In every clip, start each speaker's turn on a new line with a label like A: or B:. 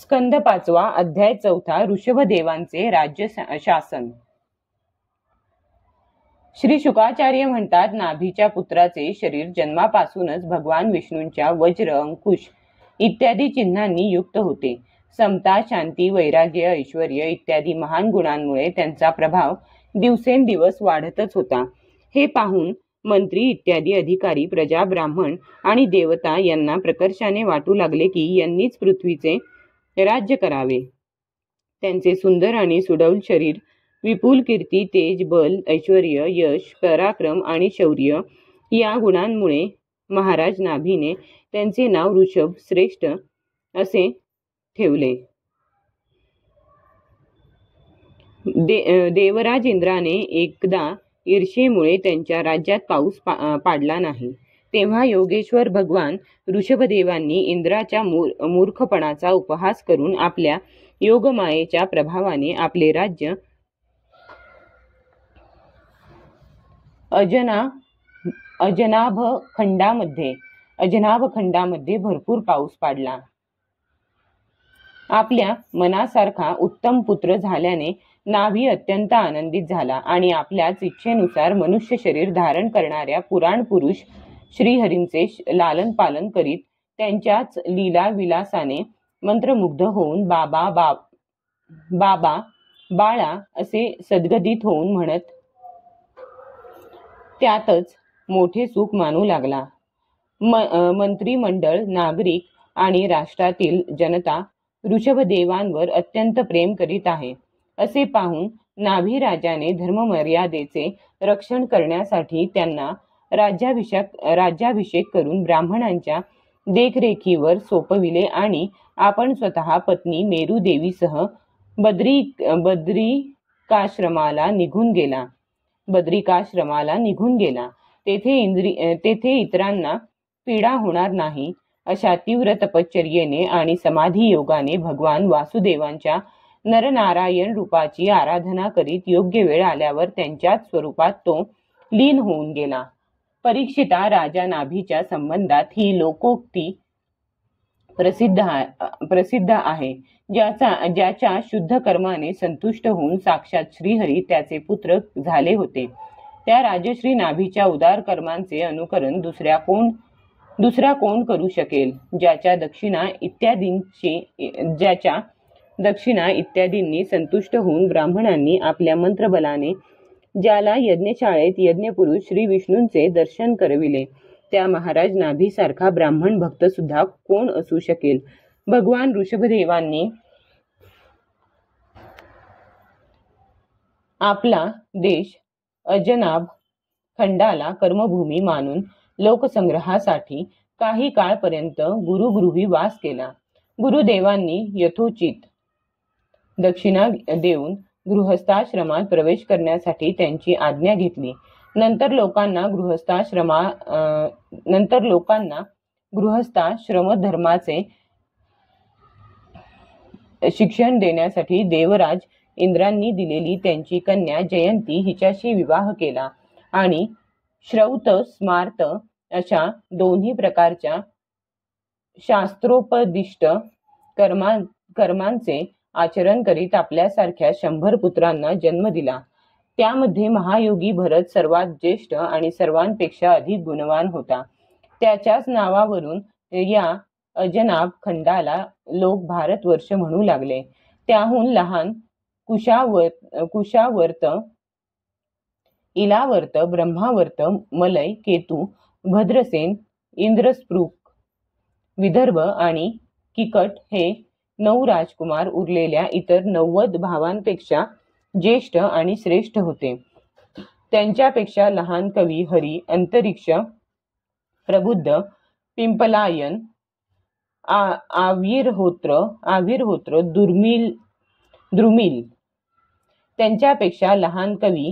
A: स्कंद 5 अध्याय 4 ऋषभदेवांचे राज्य शासन। श्री शुकाचार्य म्हणतात, नाभीच्या पुत्राचे शरीर जन्मापासूनच भगवान विष्णूंच्या वज्र, अंकुश इत्यादी चिन्हांनी युक्त होते। समता, शांती, वैराग्य, ऐश्वर्य इत्यादी महान गुणांमुळे त्यांचा प्रभाव दिवसेंदिवस वाढतच होता। हे पाहून मंत्री इत्यादी अधिकारी, प्रजा, ब्राह्मण आणि देवता यांना प्रकर्षाने वाटू लागले की यांनीच पृथ्वीचे राज्य करावे। त्यांचे सुंदर आणि सुडौल शरीर, विपुल कीर्ती, तेज, बल, ऐश्वर्य, यश, पराक्रम आणि शौर्य या गुणांमुळे महाराज नाभीने त्यांचे नाव ऋषभ श्रेष्ठ असे ठेवले। देवराज इंद्राने एकदा ईर्षेमुळे त्यांच्या राज्यात पाऊस पाडला नाही। तेव्हा योगेश्वर भगवान ऋषभदेवांनी इंद्राच्या मूर्खपणाचा उपहास करून आपल्या योगमायेच्या प्रभावाने आपले राज्य अजनाभ खंडामध्ये भरपूर पाऊस पाडला। आपल्या मनासारखा उत्तम पुत्र झाल्याने नाभी अत्यंत आनंदित झाला आणि आपल्याच इच्छेनुसार मनुष्य शरीर धारण करणाऱ्या पुराण पुरुष श्रीहरींचे लालन पालन करीत त्यांच्याच लीला विलासाने मंत्रमुग्ध होऊन बाबा बाबा बाळा असे सद्गदित होऊन म्हणत त्यातच मोठे सुख मानू लागला। मंत्रिमंडळ, नागरिक आणि राष्ट्रातील जनता ऋषभदेवांवर अत्यंत प्रेम करीत आहे असे पाहून नाभी राजाने धर्ममर्यादेचे रक्षण करण्यासाठी त्यांना राज्याभिषेक करून ब्राह्मणांच्या देखरेखीवर सोपविले आणि आपण स्वतः पत्नी मेरू देवीसह बद्रिकाश्रमाला निघून गेला। तेथे इतरांना पीडा होणार नाही अशा तीव्र तपश्चर्येने आणि समाधी योगाने भगवान वासुदेवांच्या नरनारायण रूपाची आराधना करीत योग्य वेळ आल्यावर त्यांच्याच स्वरूपात तो लीन होऊन गेला। परीक्षिता, राजा नाभीच्या संबंधात ही लोकोक्ती प्रसिद्ध आहे। ज्याच्या शुद्ध कर्माने संतुष्ट होऊन साक्षात श्रीहरी त्याचे पुत्र झाले होते, त्या राजश्री नाभीच्या उदार कर्मांचे अनुकरण दुसरा कोण करू शकेल? ज्याच्या दक्षिणा इत्यादींनी संतुष्ट होऊन ब्राह्मणांनी आपल्या मंत्रबलाने ज्याला यज्ञशाळेत यज्ञपुरुष श्री विष्णूंचे दर्शन करविले, त्या महाराज नाभीसारखा ब्राह्मण भक्त सुद्धा कोण असू शकेल? भगवान ऋषभदेवांनी आपला देश अजनाभ खंडाला कर्मभूमी मानून लोकसंग्रहासाठी काही काळपर्यंत गुरुगृही वास केला। गुरुदेवांनी यथोचित दक्षिणा देऊन गृहस्थाश्रमात प्रवेश करण्यासाठी त्यांची आज्ञा घेतली। नंतर लोकांना गृहस्थाश्रम धर्माचे शिक्षण देण्यासाठी देवराज इंद्रांनी दिलेली त्यांची कन्या जयंती हिच्याशी विवाह केला आणि श्रौत स्मार्त अशा दोन्ही प्रकारच्या शास्त्रोपदिष्ट कर्मांचे आचरण करीत आपल्यासारख्या 100 पुत्रांना जन्म दिला। त्यामध्ये महायोगी भरत सर्वात ज्येष्ठ आणि सर्वांपेक्षा अधिक गुणवान होता। त्याच्याच नावावरून या अजनाभ खंडाला लोक भारतवर्ष म्हणू लागले। त्याहून लहान कुशावर्त, इलावर्त, ब्रह्मावर्त, मलय, केतू, भद्रसेन, इंद्रस्पृक, विदर्भ आणि किकट हे 9 राजकुमार उरलेल्या इतर 90 भावांपेक्षा ज्येष्ठ आणि श्रेष्ठ होते। त्यांच्यापेक्षा लहान कवी हरी, अंतरिक्ष, प्रबुद्ध, पिंपलायन, आविर्होत्र, द्रुमिल त्यांच्यापेक्षा लहान कवी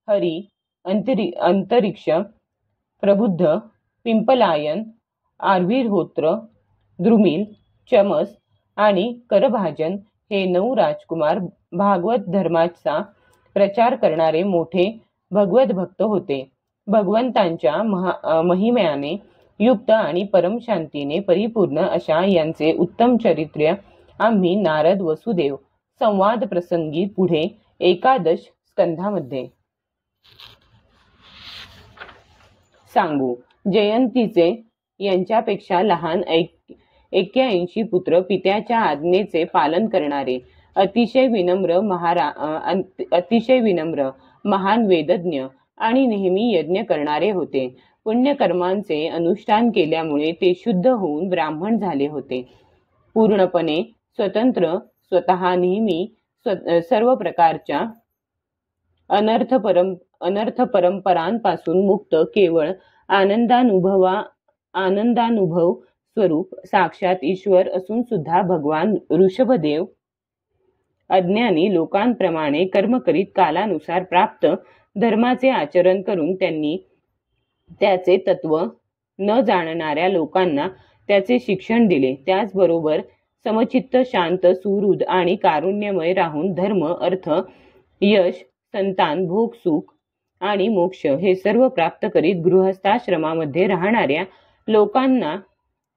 A: हरी, अंतरिक्ष, प्रबुद्ध, पिंपलायन, आविर्होत्र, द्रुमिल, चमस आणि करभाजन हे 9 राजकुमार भागवत धर्माचा प्रचार करणारे मोठे भगवत भक्त होते। भगवंतांच्या महिम्याने युक्त आणि परमशांतीने परिपूर्ण अशा यांचे उत्तम चरित्र आम्ही नारद वसुदेव संवाद प्रसंगी पुढे 11 स्कंधामध्ये सांगू. जयंतीचे यांच्यापेक्षा लहान 81 पुत्र, पित्याच्या आज्ञेचे पालन करणारे, अतिशय विनम्र महान वेदज्ञ आणि नेहमी यज्ञ करणारे होते. पुण्यकर्मांचे अनुष्ठान केल्यामुळे ते शुद्ध होऊन ब्राह्मण झाले होते. पूर्णपणे स्वतंत्र, स्वतः नेहमी सर्व प्रकारच्या अनर्थ परंपरांपासून मुक्त, केवळ आनंदानुभव स्वरूप साक्षात ईश्वर असून सुद्धा भगवान ऋषभदेव अज्ञानी लोकांप्रमाणे कर्म करीत कालानुसार प्राप्त धर्माचे आचरण करून त्यांनी त्याचे तत्व न जाणणाऱ्या लोकांना त्याचे शिक्षण दिले. त्याचबरोबर समचित्त, शांत, सुहृद आणि कारुण्यमय राहून धर्म, अर्थ, यश, संतान, भोग, सुख आणि मोक्ष हे सर्व प्राप्त करीत गृहस्थाश्रमामध्ये राहणाऱ्या लोकांना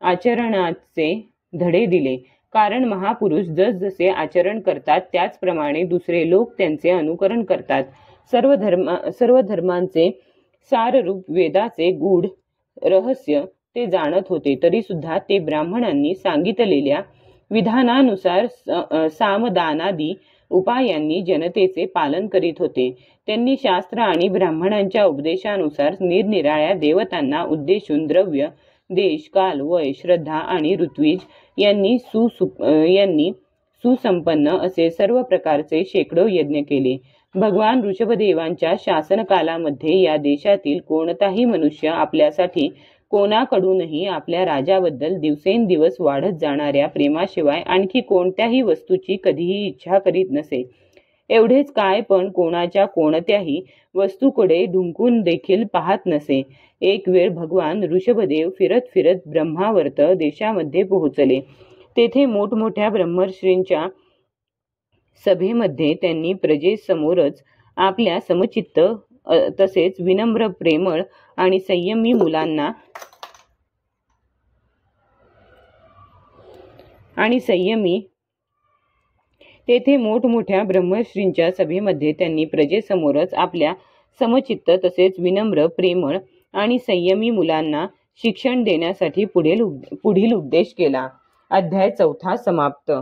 A: आचरणाचे धडे दिले. कारण महापुरुष जसजसे आचरण करतात त्याचप्रमाणे दुसरे लोक त्यांचे अनुकरण करतात. सर्व धर्मांचे साररूप वेदाचे गूढ रहस्य ते जाणत होते. तरी सुद्धा ते ब्राह्मणांनी सांगितलेल्या विधानानुसार सामदानादी उपायांनी जनतेचे पालन करीत होते. त्यांनी शास्त्र आणि ब्राह्मणांच्या उपदेशानुसार निरनिराळ्या देवतांना उद्देशून द्रव्य, देश, काल, वय, श्रद्धा आणि ऋत्विज यांनी सुसंपन्न असे सर्व प्रकारचे शेकडो यज्ञ केले. भगवान ऋषभदेवांच्या शासनकालामध्ये या देशातील कोणताही मनुष्य आपल्यासाठी कोणाकडूनही आपल्या राजाबद्दल दिवसेंदिवस वाढत जाणाऱ्या प्रेमाशिवाय आणखी कोणत्याही वस्तूची कधीही इच्छा करीत नसे. एवढेच काय, पण कोणाच्या कोणत्याही वस्तूकडे ढुंकून देखील पाहत नसे. एक वेळ भगवान ऋषभदेव फिरत फिरत ब्रह्मावर्त देशामध्ये पोहोचले. तेथे मोठमोठ्या ब्रह्मर्षींच्या सभेमध्ये त्यांनी प्रजेसमोरच आपल्या समचित्त तसेच विनम्र, प्रेमळ आणि संयमी मुलांना तेथे मोठमोठ्या ब्रह्मर्षींच्या सभेमध्ये त्यांनी प्रजेसमोरच आपल्या समचित्त तसेच विनम्र, प्रेमळ आणि संयमी मुलांना शिक्षण देण्यासाठी पुढील उपदेश केला. अध्याय 4 समाप्त.